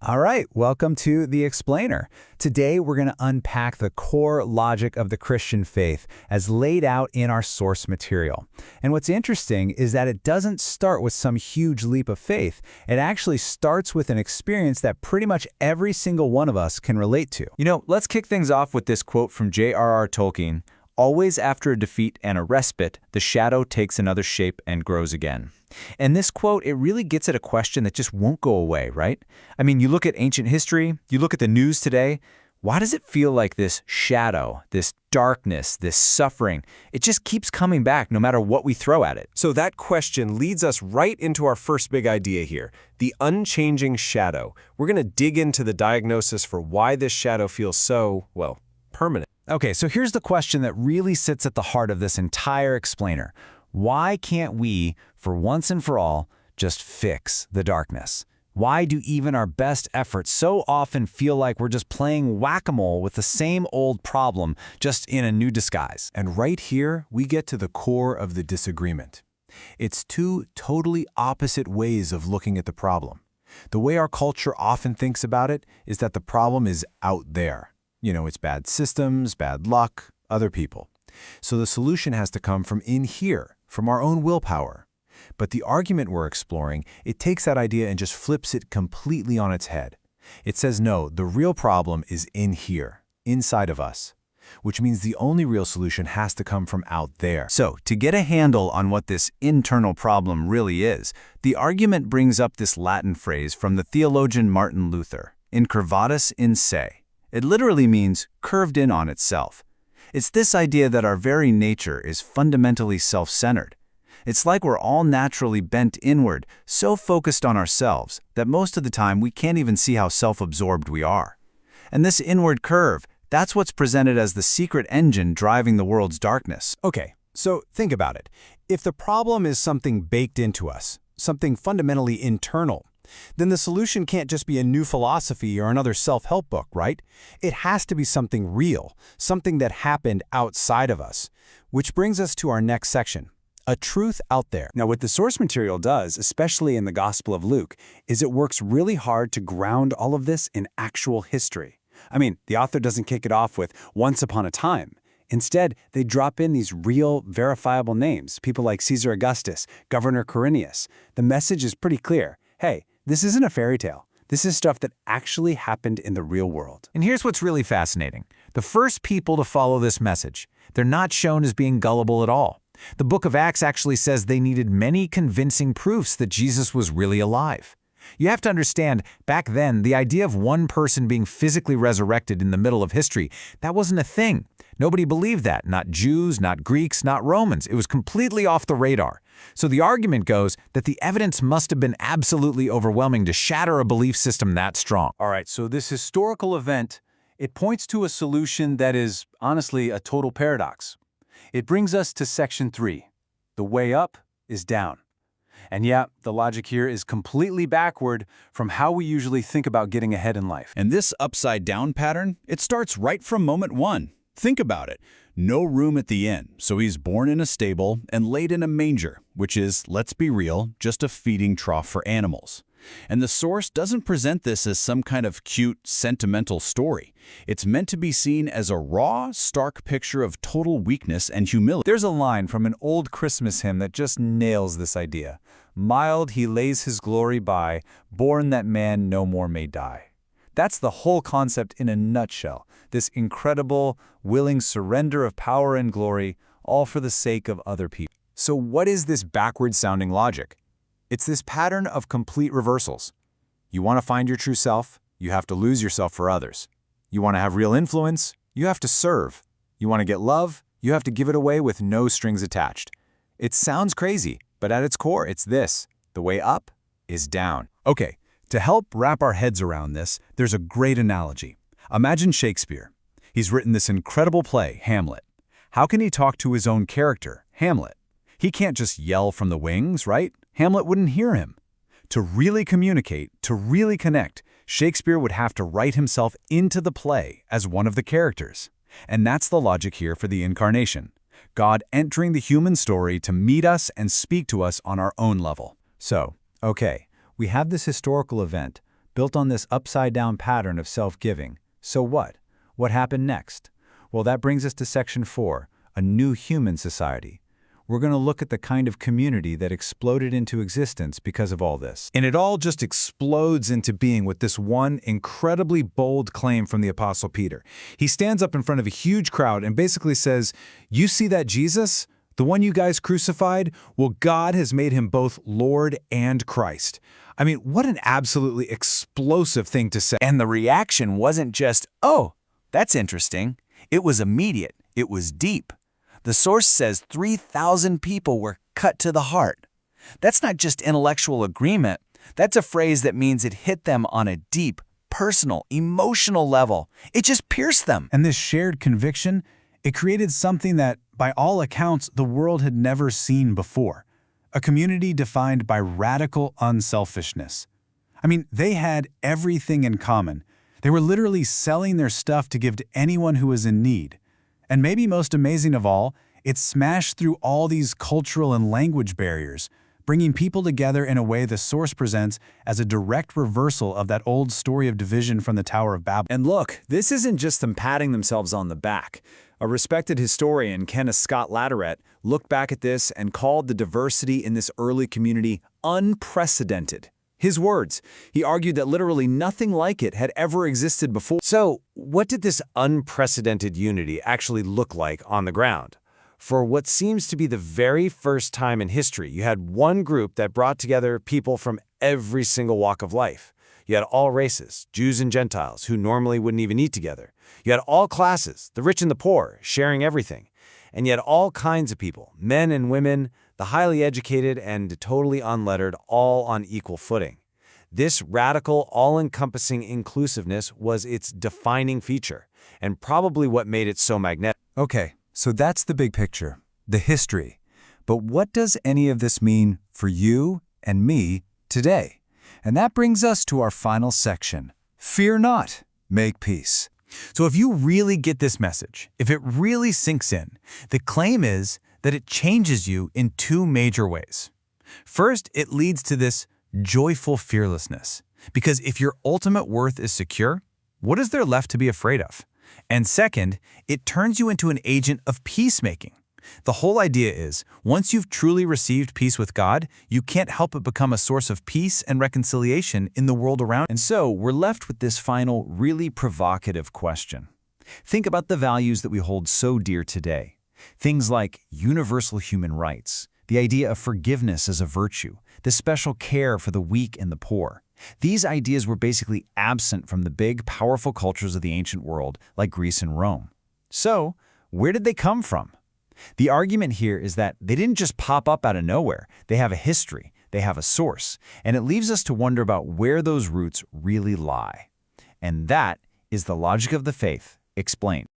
All right, welcome to The Explainer. Today we're going to unpack the core logic of the Christian faith as laid out in our source material. And what's interesting is that it doesn't start with some huge leap of faith. It actually starts with an experience that pretty much every single one of us can relate to. Let's kick things off with this quote from J.R.R. Tolkien. Always after a defeat and a respite, the shadow takes another shape and grows again. And this quote, it really gets at a question that just won't go away, right? I mean, you look at ancient history, you look at the news today, why does it feel like this shadow, this darkness, this suffering, it just keeps coming back no matter what we throw at it? So that question leads us right into our first big idea here, the unchanging shadow. We're going to dig into the diagnosis for why this shadow feels so, well, permanent. Okay, so here's the question that really sits at the heart of this entire explainer. Why can't we, for once and for all, just fix the darkness? Why do even our best efforts so often feel like we're just playing whack-a-mole with the same old problem, just in a new disguise? And right here, we get to the core of the disagreement. It's two totally opposite ways of looking at the problem. The way our culture often thinks about it is that the problem is out there. It's bad systems, bad luck, other people. So the solution has to come from in here, from our own willpower. But the argument we're exploring, it takes that idea and just flips it completely on its head. It says, no, the real problem is in here, inside of us, which means the only real solution has to come from out there. So, to get a handle on what this internal problem really is, the argument brings up this Latin phrase from the theologian Martin Luther, incurvatus in se. It literally means curved in on itself. It's this idea that our very nature is fundamentally self-centered. It's like we're all naturally bent inward, so focused on ourselves that most of the time we can't even see how self-absorbed we are. And this inward curve, that's what's presented as the secret engine driving the world's darkness. Okay, so think about it. If the problem is something baked into us, something fundamentally internal, then the solution can't just be a new philosophy or another self-help book, right? It has to be something real, something that happened outside of us. Which brings us to our next section, a truth out there. Now, what the source material does, especially in the Gospel of Luke, is it works really hard to ground all of this in actual history. I mean, the author doesn't kick it off with once upon a time. Instead, they drop in these real, verifiable names, people like Caesar Augustus, Governor Quirinius. The message is pretty clear. Hey, this isn't a fairy tale. This is stuff that actually happened in the real world. And here's what's really fascinating. The first people to follow this message, they're not shown as being gullible at all. The book of Acts actually says they needed many convincing proofs that Jesus was really alive. You have to understand, back then, the idea of one person being physically resurrected in the middle of history, that wasn't a thing. Nobody believed that, not Jews, not Greeks, not Romans. It was completely off the radar. So the argument goes that the evidence must have been absolutely overwhelming to shatter a belief system that strong. All right, so this historical event, it points to a solution that is, honestly, a total paradox. It brings us to section 3. The way up is down. And yeah, the logic here is completely backward from how we usually think about getting ahead in life. And this upside-down pattern, it starts right from moment one. Think about it. No room at the inn, so he's born in a stable and laid in a manger, which is, let's be real, just a feeding trough for animals. And the source doesn't present this as some kind of cute, sentimental story. It's meant to be seen as a raw, stark picture of total weakness and humility. There's a line from an old Christmas hymn that just nails this idea. Mild he lays his glory by, born that man no more may die. That's the whole concept in a nutshell, this incredible, willing surrender of power and glory, all for the sake of other people. So what is this backward-sounding logic? It's this pattern of complete reversals. You want to find your true self, you have to lose yourself for others. You want to have real influence, you have to serve. You want to get love, you have to give it away with no strings attached. It sounds crazy, but at its core, it's this. The way up is down. Okay, to help wrap our heads around this, there's a great analogy. Imagine Shakespeare. He's written this incredible play, Hamlet. How can he talk to his own character, Hamlet? He can't just yell from the wings, right? Hamlet wouldn't hear him. To really communicate, to really connect, Shakespeare would have to write himself into the play as one of the characters. And that's the logic here for the incarnation. God entering the human story to meet us and speak to us on our own level. So, okay, we have this historical event, built on this upside-down pattern of self-giving. So what? What happened next? Well, that brings us to Section 4, a new human society. We're going to look at the kind of community that exploded into existence because of all this. And it all just explodes into being with this one incredibly bold claim from the Apostle Peter. He stands up in front of a huge crowd and basically says, "You see that Jesus? The one you guys crucified? Well, God has made him both Lord and Christ." I mean, what an absolutely explosive thing to say. And the reaction wasn't just, "Oh, that's interesting." It was immediate. It was deep. The source says 3,000 people were cut to the heart. That's not just intellectual agreement. That's a phrase that means it hit them on a deep, personal, emotional level. It just pierced them. And this shared conviction, it created something that, by all accounts, the world had never seen before. A community defined by radical unselfishness. I mean, they had everything in common. They were literally selling their stuff to give to anyone who was in need. And maybe most amazing of all, it smashed through all these cultural and language barriers, bringing people together in a way the source presents as a direct reversal of that old story of division from the Tower of Babel. And look, this isn't just them patting themselves on the back. A respected historian, Kenneth Scott Latourette, looked back at this and called the diversity in this early community unprecedented. His words, he argued that literally nothing like it had ever existed before. So, what did this unprecedented unity actually look like on the ground? For what seems to be the very first time in history, you had one group that brought together people from every single walk of life. You had all races, Jews and Gentiles, who normally wouldn't even eat together. You had all classes, the rich and the poor, sharing everything. And you had all kinds of people, men and women, the highly educated and totally unlettered, all on equal footing. This radical, all-encompassing inclusiveness was its defining feature, and probably what made it so magnetic. Okay, so that's the big picture, the history. But what does any of this mean for you and me today? And that brings us to our final section. Fear not, make peace. So if you really get this message, if it really sinks in, the claim is that it changes you in two major ways. First, it leads to this joyful fearlessness, because if your ultimate worth is secure, what is there left to be afraid of? And second, it turns you into an agent of peacemaking. The whole idea is, once you've truly received peace with God, you can't help but become a source of peace and reconciliation in the world around. And so we're left with this final, really provocative question. Think about the values that we hold so dear today. Things like universal human rights, the idea of forgiveness as a virtue, the special care for the weak and the poor. These ideas were basically absent from the big, powerful cultures of the ancient world, like Greece and Rome. So, where did they come from? The argument here is that they didn't just pop up out of nowhere. They have a history, they have a source, and it leaves us to wonder about where those roots really lie. And that is the logic of the faith explained.